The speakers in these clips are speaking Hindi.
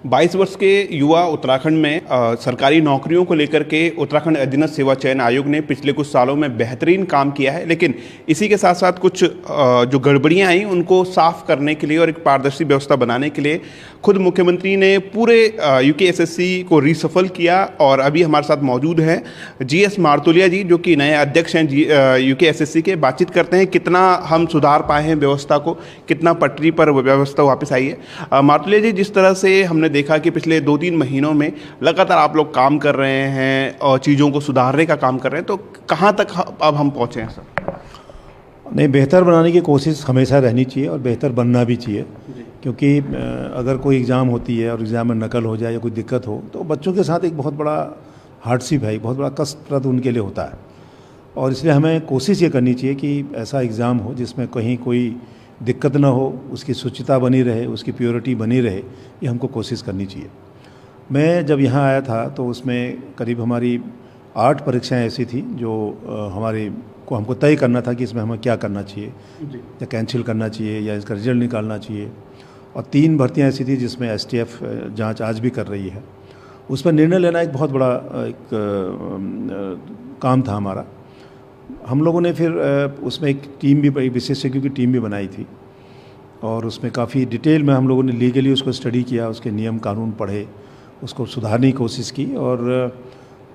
22 वर्ष के युवा उत्तराखंड में सरकारी नौकरियों को लेकर के उत्तराखंड अधीनस्थ सेवा चयन आयोग ने पिछले कुछ सालों में बेहतरीन काम किया है, लेकिन इसी के साथ साथ कुछ जो गड़बड़ियां आई उनको साफ करने के लिए और एक पारदर्शी व्यवस्था बनाने के लिए खुद मुख्यमंत्री ने पूरे यूकेएसएससी को रीसफल किया। और अभी हमारे साथ मौजूद हैं जीएस मारतोलिया जी, जो कि नए अध्यक्ष हैं यूकेएसएससी के। बातचीत करते हैं कितना हम सुधार पाए हैं व्यवस्था को, कितना पटरी पर व्यवस्था वापस आई है। मारतोलिया जी, जिस तरह से हमने देखा कि पिछले 2-3 महीनों में लगातार आप लोग काम कर रहे हैं और चीज़ों को सुधारने का काम कर रहे हैं, तो कहाँ तक अब हम पहुँचे हैं सर? नहीं, बेहतर बनाने की कोशिश हमेशा रहनी चाहिए और बेहतर बनना भी चाहिए, क्योंकि अगर कोई एग्ज़ाम होती है और एग्ज़ाम में नकल हो जाए या कोई दिक्कत हो तो बच्चों के साथ एक बहुत बड़ा हार्डशिप है, बहुत बड़ा कष्टप्रद उनके लिए होता है। और इसलिए हमें कोशिश ये करनी चाहिए कि ऐसा एग्ज़ाम हो जिसमें कहीं कोई दिक्कत ना हो, उसकी शुचिता बनी रहे, उसकी प्योरिटी बनी रहे, ये हमको कोशिश करनी चाहिए। मैं जब यहाँ आया था तो उसमें करीब हमारी 8 परीक्षाएं ऐसी थी जो हमको तय करना था कि इसमें हमें क्या करना चाहिए, या कैंसिल करना चाहिए या इसका रिजल्ट निकालना चाहिए। और 3 भर्तियाँ ऐसी थी जिसमें एसटीएफ जांच आज भी कर रही है। उस पर निर्णय लेना एक बहुत बड़ा काम था हमारा। हम लोगों ने फिर उसमें एक टीम भी, विशेषज्ञों की टीम भी बनाई थी और उसमें काफ़ी डिटेल में हम लोगों ने लीगली उसको स्टडी किया, उसके नियम कानून पढ़े, उसको सुधारने की कोशिश की।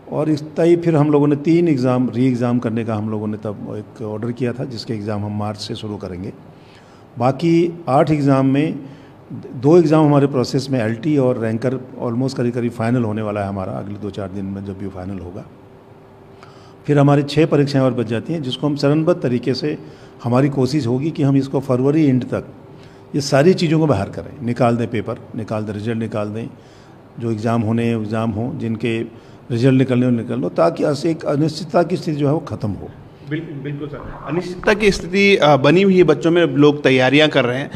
और इस तय फिर हम लोगों ने 3 एग्ज़ाम री एग्ज़ाम करने का हम लोगों ने तब एक ऑर्डर किया था, जिसके एग्ज़ाम हम मार्च से शुरू करेंगे। बाकी 8 एग्ज़ाम में 2 एग्ज़ाम हमारे प्रोसेस में एलटी और रैंकर ऑलमोस्ट करीब फाइनल होने वाला है हमारा, अगले 2-4 दिन में जब भी फाइनल होगा। फिर हमारी 6 परीक्षाएं और बच जाती हैं, जिसको हम चरणबद्ध तरीके से हमारी कोशिश होगी कि हम इसको फरवरी एंड तक ये सारी चीज़ों को बाहर करें, निकाल दें, पेपर निकाल दें, रिजल्ट निकाल दें, जो एग्ज़ाम होने एग्ज़ाम हों, जिनके रिजल्ट निकल लो, ताकि एक अनिश्चितता की स्थिति जो है वो ख़त्म हो। बिल्कुल सर, अनिश्चितता की स्थिति बनी हुई है, बच्चों में लोग तैयारियां कर रहे हैं।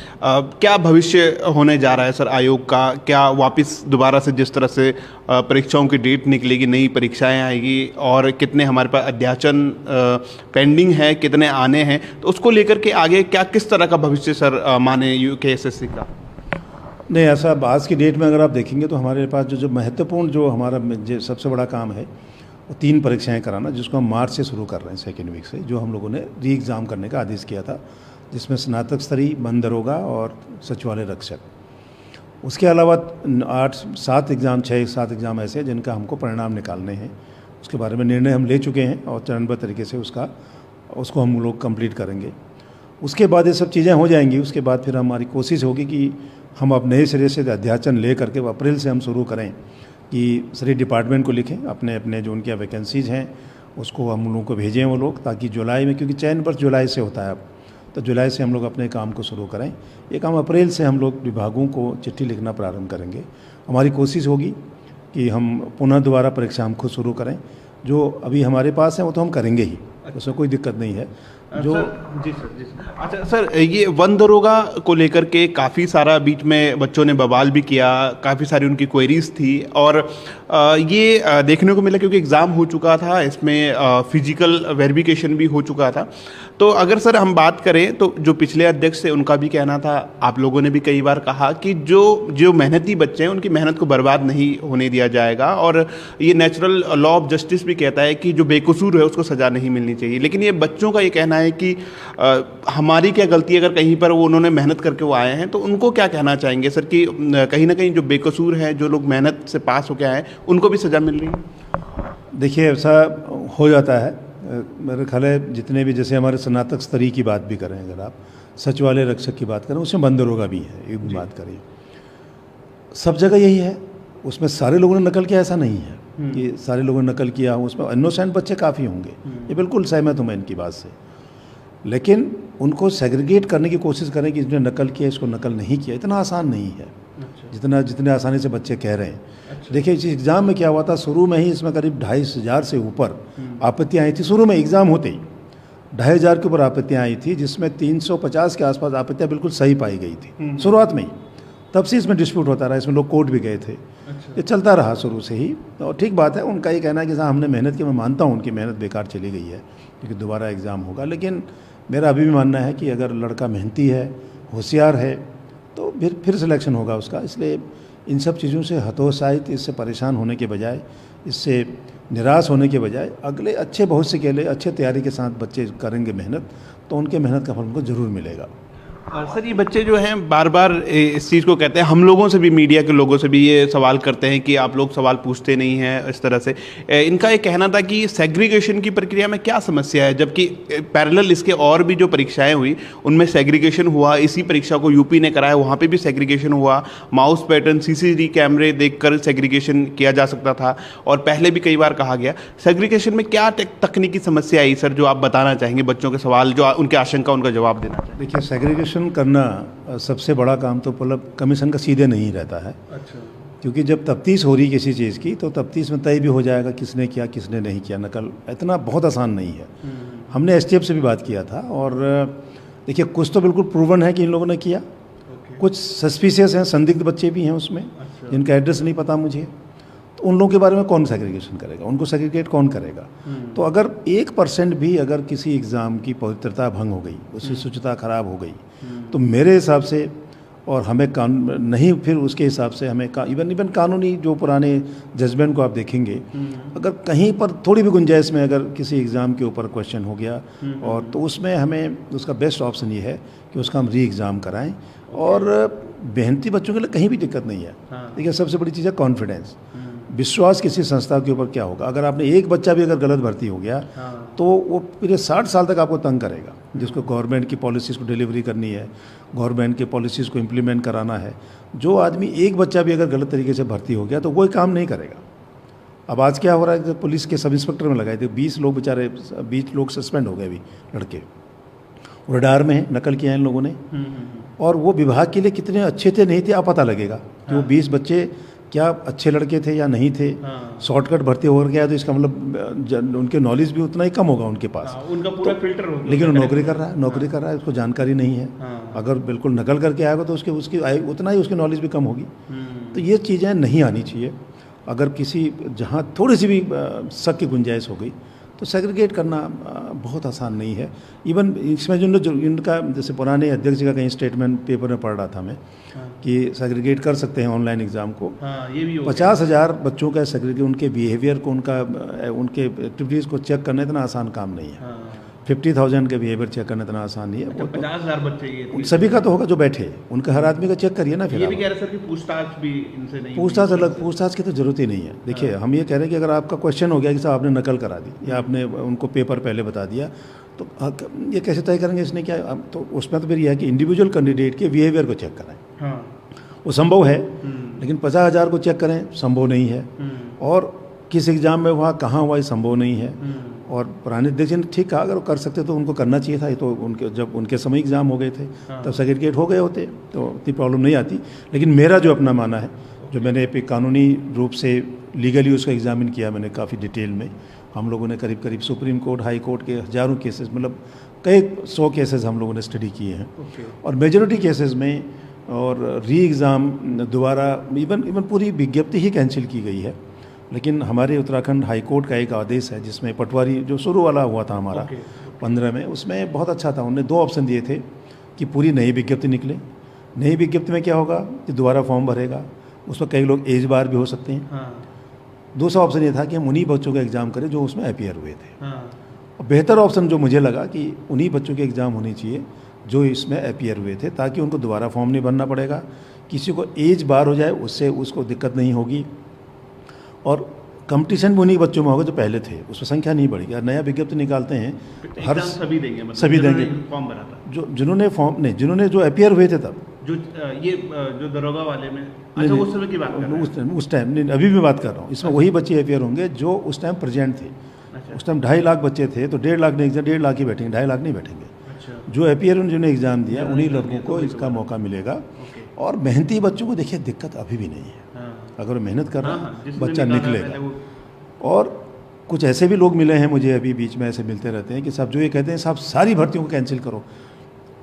क्या भविष्य होने जा रहा है सर आयोग का? क्या वापस दोबारा से जिस तरह से परीक्षाओं की डेट निकलेगी, नई परीक्षाएं आएगी, और कितने हमारे पास अध्याचन पेंडिंग है, कितने आने हैं, तो उसको लेकर के आगे क्या किस तरह का भविष्य सर माने यूकेएसएससी का? नहीं, ऐसा आज की डेट में अगर आप देखेंगे तो हमारे पास जो महत्वपूर्ण जो हमारा सबसे बड़ा काम है वो 3 परीक्षाएं कराना, जिसको हम मार्च से शुरू कर रहे हैं, सेकेंड वीक से, जो हम लोगों ने री एग्ज़ाम करने का आदेश किया था, जिसमें स्नातक स्तरीय वन दरोगा और सचिवालय रक्षक। उसके अलावा 6-7 एग्ज़ाम ऐसे हैं जिनका हमको परिणाम निकालने हैं। उसके बारे में निर्णय हम ले चुके हैं और चरणबद्ध तरीके से उसको हम लोग कंप्लीट करेंगे। उसके बाद ये सब चीज़ें हो जाएंगी। उसके बाद फिर हमारी कोशिश होगी कि हम अब नए सिरे से अध्याचन ले करके अप्रैल से हम शुरू करें कि सभी डिपार्टमेंट को लिखें, अपने जो उनकी वैकेंसीज़ हैं उसको हम लोगों को भेजें वो लोग, ताकि जुलाई में, क्योंकि चयन वर्ष जुलाई से होता है अब, तो जुलाई से हम लोग अपने काम को शुरू करें। ये काम अप्रैल से हम लोग विभागों को चिट्ठी लिखना प्रारंभ करेंगे। हमारी कोशिश होगी कि हम पुनः दोबारा परीक्षा हम खुद शुरू करें। जो अभी हमारे पास है वो तो हम करेंगे ही, उसमें कोई दिक्कत नहीं है। जी सर। अच्छा सर, ये वन दरोगा को लेकर के काफ़ी सारा बीच में बच्चों ने बवाल भी किया, काफ़ी सारी उनकी क्वेरीज थी, और ये देखने को मिला क्योंकि एग्ज़ाम हो चुका था, इसमें फिजिकल वेरिफिकेशन भी हो चुका था। तो अगर सर हम बात करें तो जो पिछले अध्यक्ष थे उनका भी कहना था, आप लोगों ने भी कई बार कहा कि जो मेहनती बच्चे हैं उनकी मेहनत को बर्बाद नहीं होने दिया जाएगा, और ये नेचुरल लॉ ऑफ जस्टिस भी कहता है कि जो बेकसूर है उसको सज़ा नहीं मिलनी चाहिए। लेकिन ये बच्चों का ये कहना है कि हमारी क्या गलती है, अगर कहीं पर वो उन्होंने मेहनत करके वो आए हैं, तो उनको क्या कहना चाहेंगे सर कि कहीं ना कहीं जो बेकसूर हैं, जो लोग मेहनत से पास होकर आए हैं, उनको भी सज़ा मिल रही है? देखिए, ऐसा हो जाता है। मेरे ख्याल है जितने भी, जैसे हमारे स्नातक स्तरीय की बात भी करें, अगर आप सचिवालय रक्षक की बात करें, उसमें वन दरोगा भी है, एक भी बात करें, सब जगह यही है। उसमें सारे लोगों ने नकल किया ऐसा नहीं है कि सारे लोगों ने नकल किया हो, उसमें इनोसेंट बच्चे काफ़ी होंगे, ये बिल्कुल सहमत हूँ मैं इनकी बात से। लेकिन उनको सेग्रीगेट करने की कोशिश करें कि इसने नकल किया, इसको नकल नहीं किया, इतना आसान नहीं है जितने आसानी से बच्चे कह रहे हैं। देखिए, इस एग्ज़ाम में क्या हुआ था, शुरू में ही इसमें करीब 2,500 से ऊपर आपत्तियाँ आई थी। शुरू में एग्ज़ाम होते ही 2,500 के ऊपर आपत्तियाँ आई थी, जिसमें 350 के आसपास आपत्तियाँ बिल्कुल सही पाई गई थी शुरुआत में ही। तब से इसमें डिस्प्यूट होता रहा, इसमें लोग कोर्ट भी गए थे। ये चलता रहा शुरू से ही, और ठीक बात है, उनका ये कहना है कि साहब हमने मेहनत की। मैं मानता हूँ उनकी मेहनत बेकार चली गई है, क्योंकि दोबारा एग्ज़ाम होगा। लेकिन मेरा अभी भी मानना है कि अगर लड़का मेहनती है, होशियार है, तो फिर सिलेक्शन होगा उसका। इसलिए इन सब चीज़ों से हतोत्साहित, इससे परेशान होने के बजाय, इससे निराश होने के बजाय अगले अच्छे भविष्य के लिए अच्छे तैयारी के साथ बच्चे करेंगे मेहनत, तो उनके मेहनत का फल उनको ज़रूर मिलेगा। सर ये बच्चे जो हैं बार बार इस चीज़ को कहते हैं, हम लोगों से भी, मीडिया के लोगों से भी ये सवाल करते हैं कि आप लोग सवाल पूछते नहीं हैं इस तरह से। इनका ये कहना था कि सेग्रीगेशन की प्रक्रिया में क्या समस्या है, जबकि पैरेलल इसके और भी जो परीक्षाएं हुई उनमें सेग्रीगेशन हुआ, इसी परीक्षा को यूपी ने कराया, वहाँ पे भी सेग्रीगेशन हुआ, माउस पैटर्न, सीसीटीवी कैमरे देखकर सेग्रीगेशन किया जा सकता था, और पहले भी कई बार कहा गया। सेग्रीगेशन में क्या तकनीकी समस्या आई सर, जो आप बताना चाहेंगे बच्चों के सवाल, जो उनके आशंका, उनका जवाब देना चाहेंगे? देखिए, सेग्रीगेशन करना सबसे बड़ा काम तो मतलब कमीशन का सीधे नहीं रहता है। अच्छा। क्योंकि जब तफ्तीश हो रही किसी चीज़ की, तो तफ्तीश में तय भी हो जाएगा किसने किया किसने नहीं किया। नकल इतना बहुत आसान नहीं है। हमने एसटीएफ से भी बात किया था, और देखिए कुछ तो बिल्कुल प्रूवन है कि इन लोगों ने किया, कुछ सस्पिशियस हैं, संदिग्ध बच्चे भी हैं उसमें, जिनका एड्रेस नहीं पता मुझे। तो उन लोगों के बारे में कौन सेग्रीगेशन करेगा, उनको सेग्रीगेट कौन करेगा? तो अगर 1% भी अगर किसी एग्ज़ाम की पवित्रता भंग हो गई, उसकी शुचिता खराब हो गई, तो मेरे हिसाब से, और हमें नहीं, फिर उसके हिसाब से हमें इवन कानूनी जो पुराने जजमेंट को आप देखेंगे, अगर कहीं पर थोड़ी भी गुंजाइश में अगर किसी एग्ज़ाम के ऊपर क्वेश्चन हो गया, और तो उसमें हमें उसका बेस्ट ऑप्शन ये है कि उसका हम री एग्ज़ाम कराएं। और मेहनती बच्चों के लिए कहीं भी दिक्कत नहीं है। देखिए, सबसे बड़ी चीज़ है कॉन्फिडेंस, विश्वास किसी संस्था के ऊपर क्या होगा। अगर आपने एक बच्चा भी अगर गलत भर्ती हो गया, तो वो पूरे 60 साल तक आपको तंग करेगा, जिसको गवर्नमेंट की पॉलिसीज़ को डिलीवरी करनी है, गवर्नमेंट की पॉलिसीज़ को इम्प्लीमेंट कराना है। जो आदमी एक बच्चा भी अगर गलत तरीके से भर्ती हो गया, तो कोई काम नहीं करेगा। अब आज क्या हो रहा है कि पुलिस के सब इंस्पेक्टर में लगाए थे 20 लोग, बेचारे 20 लोग सस्पेंड हो गए अभी लड़के, रडार में नकल किया इन लोगों ने। और वो विभाग के लिए कितने अच्छे थे नहीं थे, आप पता लगेगा कि वो 20 बच्चे क्या अच्छे लड़के थे या नहीं थे। शॉर्टकट भर्ती हो गया तो इसका मतलब उनके नॉलेज भी उतना ही कम होगा उनके पास, उनका पूरा फिल्टर हो गया। लेकिन वो नौकरी कर रहा है, उसको जानकारी नहीं है। अगर बिल्कुल नकल करके आएगा तो उसकी उतना ही उसकी नॉलेज भी कम होगी। तो ये चीज़ें नहीं आनी चाहिए। अगर किसी जहाँ थोड़ी सी भी शक की गुंजाइश हो गई, तो सेग्रीगेट करना बहुत आसान नहीं है। इवन इसमें जो इनका, जैसे पुराने अध्यक्ष जी का कहीं स्टेटमेंट पेपर में पढ़ रहा था मैं, कि सेग्रीगेट कर सकते हैं ऑनलाइन एग्ज़ाम को। ये भी 50,000 बच्चों का सेग्रीगेट, उनके बिहेवियर को, उनके एक्टिविटीज़ को चेक करना इतना आसान काम नहीं है। 50,000 के बिहेवियर चेक करना इतना आसान नहीं है। वो 50,000 बच्चे ये सभी का तो होगा जो बैठे, उनका हर आदमी का चेक करिए ना। फिर ये भी कह रहे सर कि पूछताछ भी इनसे नहीं, पूछताछ की तो ज़रूरत ही नहीं है। देखिए, हम ये कह रहे हैं कि अगर आपका क्वेश्चन हो गया कि साहब आपने नकल करा दी या आपने उनको पेपर पहले बता दिया, तो ये कैसे तय करेंगे इसने क्या? तो उसमें तो फिर यह है कि इंडिविजुअल कैंडिडेट के बिहेवियर को चेक कराएं। वो संभव है, लेकिन 50,000 को चेक करें संभव नहीं है। और किस एग्ज़ाम में हुआ, कहाँ हुआ, ये संभव नहीं है। और पुराने अध्यक्ष ने ठीक कहा, अगर वो कर सकते तो उनको करना चाहिए था। ये तो जब उनके समय एग्ज़ाम हो गए थे तब सेग्रीगेट हो गए होते, तो इतनी प्रॉब्लम नहीं आती। लेकिन मेरा जो अपना माना है, जो मैंने कानूनी रूप से लीगली उसका एग्जामिन किया मैंने काफ़ी डिटेल में, हम लोगों ने करीब सुप्रीम कोर्ट, हाई कोर्ट के हज़ारों केसेस, मतलब कई 100 केसेस हम लोगों ने स्टडी किए हैं। और मेजॉरिटी केसेस में और री एग्ज़ाम दोबारा इवन पूरी विज्ञप्ति ही कैंसिल की गई है। लेकिन हमारे उत्तराखंड हाई कोर्ट का एक आदेश है, जिसमें पटवारी जो शुरू वाला हुआ था हमारा 15 में, उसमें बहुत अच्छा था। उन्होंने 2 ऑप्शन दिए थे कि पूरी नई विज्ञप्ति निकले। नई विज्ञप्ति में क्या होगा कि दोबारा फॉर्म भरेगा, उसमें कई लोग एज बार भी हो सकते हैं। दूसरा ऑप्शन ये था कि हम उन्हीं बच्चों का एग्ज़ाम करें जो उसमें अपीयर हुए थे। और बेहतर ऑप्शन जो मुझे लगा कि उन्हीं बच्चों के एग्ज़ाम होने चाहिए जो इसमें अपीयर हुए थे, ताकि उनको दोबारा फॉर्म नहीं भरना पड़ेगा। किसी को एज बार हो जाए उससे उसको दिक्कत नहीं होगी, और कंपटीशन भी उन्हीं बच्चों में होगा जो पहले थे, उसमें संख्या नहीं बढ़ेगी। नया विज्ञप्ति निकालते हैं, हर सभी देंगे, मतलब सभी देंगे फॉर्म भरा था, जिन्होंने जो अपीयर हुए थे तब, जो दरोगा वाले में। अच्छा, उस समय की बात कर रहे हैं? उस टाइम नहीं, अभी भी बात कर रहा हूँ। इसमें वही बच्चे अपीयर होंगे जो उस टाइम प्रेजेंट थे। उस टाइम 2.5 लाख बच्चे थे, तो 1.5 लाख नहीं, 1.5 लाख ही बैठेंगे, 2.5 लाख नहीं बैठेंगे। जो अपीयर जिन्होंने एग्ज़ाम दिया उन्हीं लड़कों को इसका मौका मिलेगा। और मेहनती बच्चों को देखिए दिक्कत अभी भी नहीं है। अगर वो मेहनत कर रहा है, बच्चा निकलेगा। और कुछ ऐसे भी लोग मिले हैं मुझे, अभी बीच में ऐसे मिलते रहते हैं कि साहब जो ये कहते हैं साहब सारी भर्तियों को कैंसिल करो,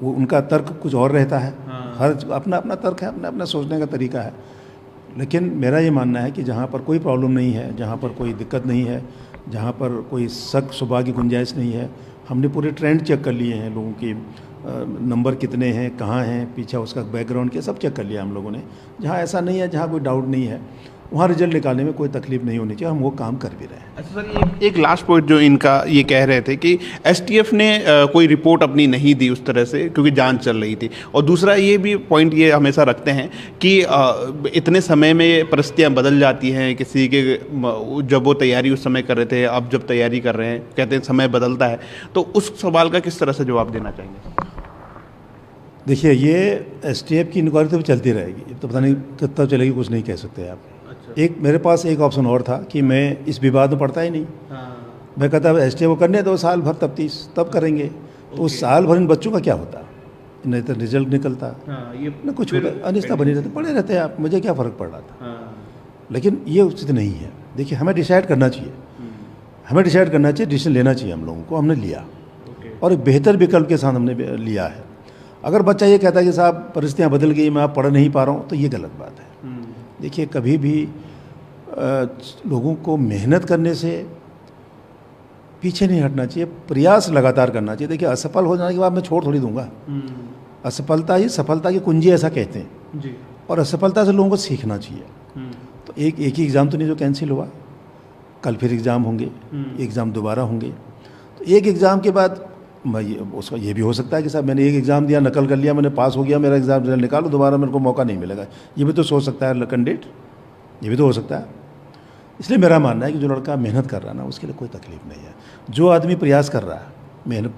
वो उनका तर्क कुछ और रहता है। हर अपना अपना तर्क है, अपना अपना सोचने का तरीका है। लेकिन मेरा ये मानना है कि जहाँ पर कोई प्रॉब्लम नहीं है, जहाँ पर कोई दिक्कत नहीं है, जहाँ पर कोई शक शुबा की गुंजाइश नहीं है, हमने पूरे ट्रेंड चेक कर लिए हैं लोगों की, नंबर कितने हैं, कहाँ हैं, पीछे उसका बैकग्राउंड क्या, सब चेक कर लिया हम लोगों ने। जहाँ ऐसा नहीं है, जहाँ कोई डाउट नहीं है, वहाँ रिजल्ट निकालने में कोई तकलीफ नहीं होनी चाहिए, हम वो काम कर भी रहे हैं। अच्छा सर, एक लास्ट पॉइंट जो इनका ये कह रहे थे कि एसटीएफ ने कोई रिपोर्ट अपनी नहीं दी उस तरह से, क्योंकि जांच चल रही थी। और दूसरा ये भी पॉइंट ये हमेशा रखते हैं कि इतने समय में परिस्थितियाँ बदल जाती हैं किसी के, जब वो तैयारी उस समय कर रहे थे, अब जब तैयारी कर रहे हैं, कहते हैं समय बदलता है, तो उस सवाल का किस तरह से जवाब देना चाहेंगे? देखिए, ये एसटीएफ की इंक्वायरी तो चलती रहेगी, तो पता नहीं कितना चलेगी, कुछ नहीं कह सकते आप। एक मेरे पास एक ऑप्शन और था कि मैं इस विवाद में पड़ता ही नहीं। मैं कहता एसटीएफ को करने दो साल भर तफ्तीश, तब करेंगे। तो उस साल भर इन बच्चों का क्या होता, नहीं तो रिजल्ट निकलता, ये ना कुछ होता, अनिश्चितता बनी रहती, पड़े रहते आप, मुझे क्या फ़र्क पड़ रहा था। लेकिन ये उचित नहीं है। देखिए, हमें डिसाइड करना चाहिए, हमें डिसाइड करना चाहिए, डिसीजन लेना चाहिए हम लोगों को, हमने लिया और एक बेहतर विकल्प के साथ हमने लिया है। अगर बच्चा ये कहता है कि साहब परिस्थितियाँ बदल गई, मैं आप पढ़ नहीं पा रहा हूँ, तो ये गलत बात है। देखिए, कभी भी लोगों को मेहनत करने से पीछे नहीं हटना चाहिए, प्रयास लगातार करना चाहिए। देखिए, असफल हो जाने के बाद मैं छोड़ थोड़ी दूंगा। असफलता ही सफलता की कुंजी, ऐसा कहते हैं जी। और असफलता से लोगों को सीखना चाहिए। तो एक ही एग्ज़ाम तो नहीं जो कैंसिल हुआ, कल फिर एग्ज़ाम होंगे, एग्ज़ाम दोबारा होंगे। तो एक एग्ज़ाम के बाद उसका ये भी हो सकता है कि साहब मैंने एक एग्ज़ाम दिया, नकल कर लिया, मैंने पास हो गया, मेरा एग्ज़ाम रिजल्ट निकालो, दोबारा मेरे को मौका नहीं मिलेगा। ये भी तो सोच सकता है कैंडिडेट, ये भी तो हो सकता है। इसलिए मेरा मानना है कि जो लड़का मेहनत कर रहा है ना, उसके लिए कोई तकलीफ नहीं है। जो आदमी प्रयास कर रहा है मेहनत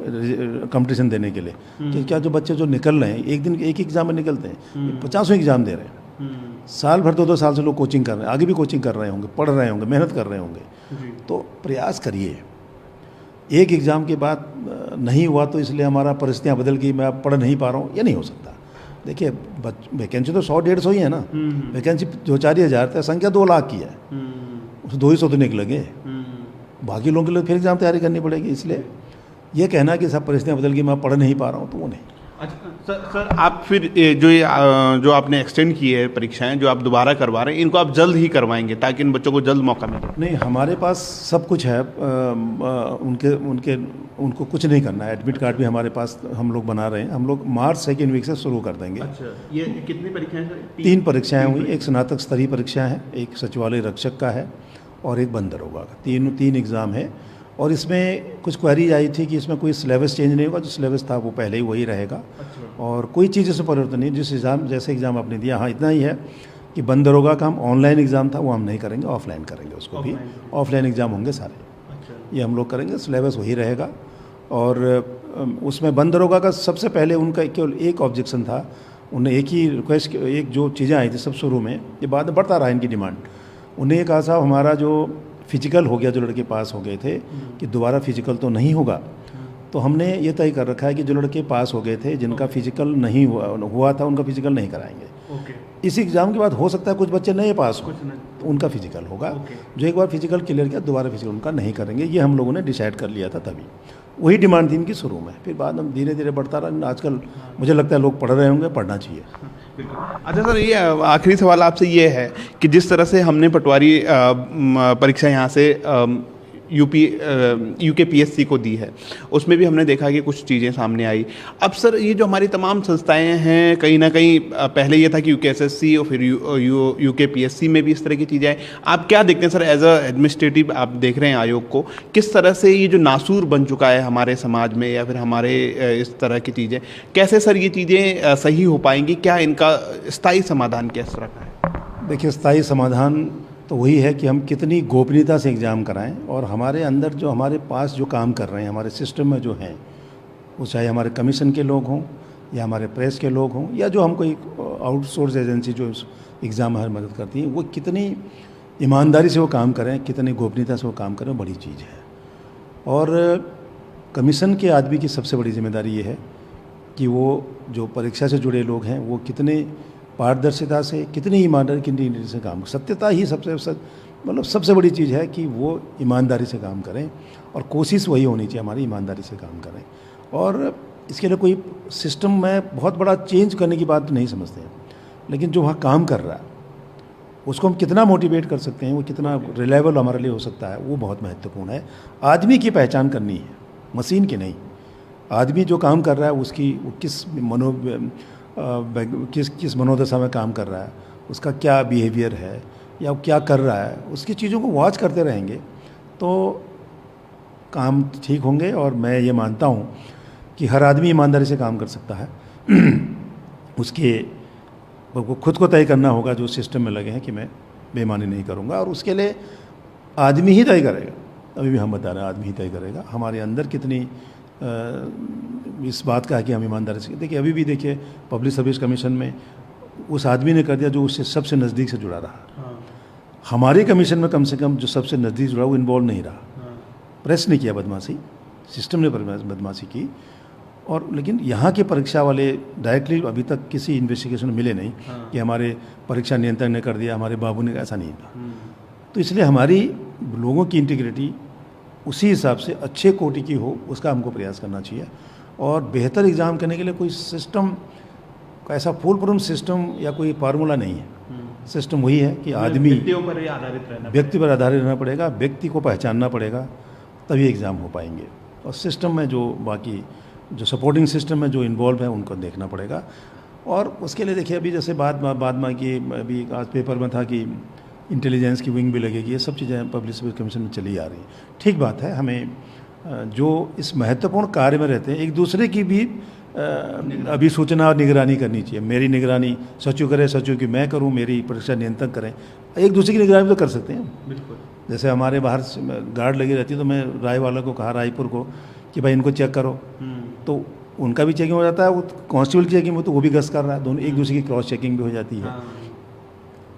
कंपटीशन देने के लिए, कि क्या जो बच्चे जो निकल रहे हैं, एक दिन एक एग्ज़ाम में निकलते हैं, 50 एग्ज़ाम दे रहे हैं, साल भर 2-2 साल से लोग कोचिंग कर रहे हैं, आगे भी कोचिंग कर रहे होंगे, पढ़ रहे होंगे, मेहनत कर रहे होंगे। तो प्रयास करिए। एक एग्ज़ाम के बाद नहीं हुआ तो इसलिए हमारा परिस्थितियाँ बदल गई, मैं अब पढ़ नहीं पा रहा हूँ, ये नहीं हो सकता। देखिए, वैकेंसी तो 100-150 ही है ना, वैकेंसी 2-4 हज़ार, संख्या 2 लाख की है, उस 200 तो निकलेंगे, बाकी लोगों के लिए फिर एग्ज़ाम तैयारी करनी पड़ेगी। इसलिए ये कहना कि सब परिस्थितियाँ बदल गई, मैं पढ़ नहीं पा रहा हूँ, तो वो नहीं। अच्छा सर, आप फिर जो आपने एक्सटेंड की है परीक्षाएं, जो आप दोबारा करवा रहे हैं, इनको आप जल्द ही करवाएंगे ताकि इन बच्चों को जल्द मौका मिले? नहीं, हमारे पास सब कुछ है। उनको कुछ नहीं करना है। एडमिट कार्ड भी हमारे पास हम लोग बना रहे हैं। हम लोग मार्च 2nd वीक से शुरू कर देंगे। अच्छा, ये कितनी परीक्षाएं सर? 3 परीक्षाएँ हुई। एक स्नातक स्तरीय परीक्षा है, एक सचिवालय रक्षक का है और एक बंद दरोगा का। 3 एग्ज़ाम है। और इसमें कुछ क्वेरीज आई थी कि इसमें कोई सिलेबस चेंज नहीं होगा, जो सिलेबस था वो पहले ही वही रहेगा। अच्छा। और कोई चीज़ इसमें परिवर्तन नहीं। जिस एग्ज़ाम जैसे एग्ज़ाम आपने दिया, हाँ इतना ही है कि बंद दरोगा का हम ऑनलाइन एग्ज़ाम था वो हम नहीं करेंगे, ऑफलाइन करेंगे। उसको भी ऑफलाइन एग्ज़ाम होंगे सारे। अच्छा। ये हम लोग करेंगे, सिलेबस वही रहेगा। और उसमें बंद दरोगा का सबसे पहले उनका केवल एक ऑब्जेक्शन था। उन्हें एक ही रिक्वेस्ट, एक जो चीज़ें आई थी सब शुरू में, ये बाद में बढ़ता रहा इनकी डिमांड। उन्हें ये कहा साहब हमारा जो फिजिकल हो गया, जो लड़के पास हो गए थे, कि दोबारा फिजिकल तो नहीं होगा। तो हमने ये तय कर रखा है कि जो लड़के पास हो गए थे, जिनका फिजिकल नहीं हुआ था, उनका फिजिकल नहीं कराएंगे। इस एग्ज़ाम के बाद हो सकता है कुछ बच्चे नए पास हो, तो उनका फिजिकल होगा। जो एक बार फिजिकल क्लियर किया, दोबारा फिजिकल उनका नहीं करेंगे। ये हम लोगों ने डिसाइड कर लिया था तभी। वही डिमांड थी इनकी शुरू में, फिर बाद में धीरे धीरे बढ़ता रहा। आजकल मुझे लगता है लोग पढ़ रहे होंगे, पढ़ना चाहिए। अच्छा सर, ये आखिरी सवाल आपसे ये है कि जिस तरह से हमने पटवारी परीक्षा यहाँ से यूकेपीएससी को दी है, उसमें भी हमने देखा कि कुछ चीज़ें सामने आई। अब सर, ये जो हमारी तमाम संस्थाएं हैं, कहीं ना कहीं पहले ये था कि यूकेएसएससी और फिर यूकेपीएससी में भी इस तरह की चीज़ें आई। आप क्या देखते हैं सर, एज अ एडमिनिस्ट्रेटिव आप देख रहे हैं आयोग को, किस तरह से ये जो नासूर बन चुका है हमारे समाज में, या फिर हमारे इस तरह की चीज़ें, कैसे सर ये चीज़ें सही हो पाएंगी? क्या इनका स्थायी समाधान किस तरह का है? देखिए, स्थायी समाधान तो वही है कि हम कितनी गोपनीयता से एग्ज़ाम कराएं, और हमारे अंदर जो हमारे पास जो काम कर रहे हैं, हमारे सिस्टम में जो हैं, वो चाहे हमारे कमीशन के लोग हों या हमारे प्रेस के लोग हों, या जो हम कोई आउटसोर्स एजेंसी जो एग्ज़ाम हमारी मदद करती हैं, वो कितनी ईमानदारी से वो काम करें, कितनी गोपनीयता से वो काम करें, बड़ी चीज़ है। और कमीशन के आदमी की सबसे बड़ी जिम्मेदारी ये है कि वो जो परीक्षा से जुड़े लोग हैं, वो कितने पारदर्शिता से, कितनी ईमानदारी, कितनी से काम, सत्यता ही सबसे बड़ी चीज़ है कि वो ईमानदारी से काम करें। और कोशिश वही होनी चाहिए हमारी, ईमानदारी से काम करें। और इसके लिए कोई सिस्टम में बहुत बड़ा चेंज करने की बात नहीं समझते हैं, लेकिन जो वहाँ काम कर रहा है उसको हम कितना मोटिवेट कर सकते हैं, वो कितना रिलायबल हमारे लिए हो सकता है, वो बहुत महत्वपूर्ण है। आदमी की पहचान करनी है, मशीन की नहीं। आदमी जो काम कर रहा है उसकी वो किस मनोदशा में काम कर रहा है, उसका क्या बिहेवियर है या वो क्या कर रहा है, उसकी चीज़ों को वॉच करते रहेंगे तो काम ठीक होंगे। और मैं ये मानता हूँ कि हर आदमी ईमानदारी से काम कर सकता है। उसके वो खुद को तय करना होगा जो सिस्टम में लगे हैं कि मैं बेईमानी नहीं करूँगा, और उसके लिए आदमी ही तय करेगा। अभी भी हम बता रहे हैं आदमी ही तय करेगा हमारे अंदर कितनी इस बात का है कि हम ईमानदारी से। देखिए अभी भी देखिए पब्लिक सर्विस कमीशन में उस आदमी ने कर दिया जो उससे सबसे नज़दीक से जुड़ा रहा। हमारी कमीशन में कम से कम जो सबसे नज़दीक जुड़ा वो इन्वॉल्व नहीं रहा। प्रेस ने किया बदमाशी, सिस्टम ने बदमाशी की, और लेकिन यहाँ के परीक्षा वाले डायरेक्टली अभी तक किसी इन्वेस्टिगेशन में मिले नहीं कि हमारे परीक्षा नियंत्रक ने कर दिया, हमारे बाबू ने, ऐसा नहीं था। तो इसलिए हमारी लोगों की इंटीग्रिटी उसी हिसाब से अच्छे कोटि की हो, उसका हमको प्रयास करना चाहिए। और बेहतर एग्ज़ाम करने के लिए कोई सिस्टम ऐसा फुल प्रूफ सिस्टम या कोई फार्मूला नहीं है। सिस्टम वही है कि आदमी व्यक्ति पर आधारित रहना पड़ेगा, व्यक्ति को पहचानना पड़ेगा, तभी एग्ज़ाम हो पाएंगे। और सिस्टम में जो बाकी जो सपोर्टिंग सिस्टम में जो इन्वॉल्व है उनको देखना पड़ेगा। और उसके लिए देखिए अभी जैसे बाद में कि अभी आज पेपर में था कि इंटेलिजेंस की विंग भी लगेगी, ये सब चीज़ें पब्लिक सर्विस कमीशन में चली आ रही हैं। ठीक बात है, हमें जो इस महत्वपूर्ण कार्य में रहते हैं एक दूसरे की भी अभी सूचना और निगरानी करनी चाहिए। मेरी निगरानी सचिव करे, सचिव की मैं करूं, मेरी परीक्षा नियंत्रक करें, एक दूसरे की निगरानी तो कर सकते हैं। बिल्कुल। जैसे हमारे बाहर गार्ड लगी रहती है तो मैं राय वालों को कहा, रायपुर को, कि भाई इनको चेक करो, तो उनका भी चेकिंग हो जाता है, वो कांस्टेबल की चेकिंग हो तो वो भी गश्त कर रहा है, दोनों एक दूसरे की क्रॉस चेकिंग भी हो जाती है।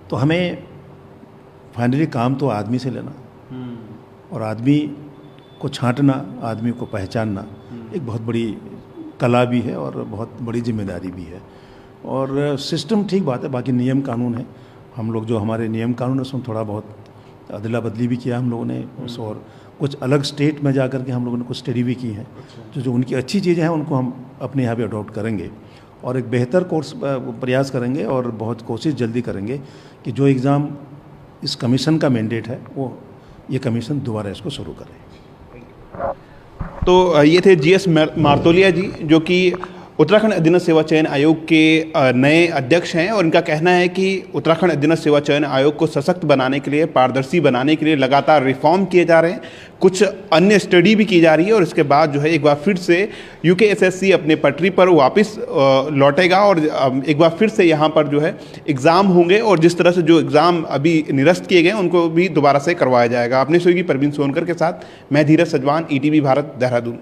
तो हमें फाइनली काम तो आदमी से लेना, और आदमी को छांटना, आदमी को पहचानना एक बहुत बड़ी कला भी है और बहुत बड़ी जिम्मेदारी भी है। और सिस्टम ठीक बात है, बाकी नियम कानून है। हम लोग जो हमारे नियम कानून है उसमें थोड़ा बहुत अदला बदली भी किया हम लोगों ने, और कुछ अलग स्टेट में जा कर के हम लोगों ने कुछ स्टडी भी की है। जो उनकी अच्छी चीज़ें हैं उनको हम अपने यहाँ पे अडॉप्ट करेंगे और एक बेहतर कोर्स प्रयास करेंगे, और बहुत कोशिश जल्दी करेंगे कि जो एग्ज़ाम इस कमीशन का मैंडेट है वो ये कमीशन दोबारा इसको शुरू करे। तो ये थे जीएस मारतोलिया जी, जो कि उत्तराखंड अधीनस्थ सेवा चयन आयोग के नए अध्यक्ष हैं, और इनका कहना है कि उत्तराखंड अधीनस्थ सेवा चयन आयोग को सशक्त बनाने के लिए, पारदर्शी बनाने के लिए लगातार रिफॉर्म किए जा रहे हैं, कुछ अन्य स्टडी भी की जा रही है, और इसके बाद जो है एक बार फिर से यूकेएसएससी अपने पटरी पर वापस लौटेगा, और एक बार फिर से यहाँ पर जो है एग्ज़ाम होंगे, और जिस तरह से जो एग्ज़ाम अभी निरस्त किए गए उनको भी दोबारा से करवाया जाएगा। अपने सहयोगी परवीन सोनकर के साथ मैं धीरज सजवान, ईटीवी भारत, देहरादून।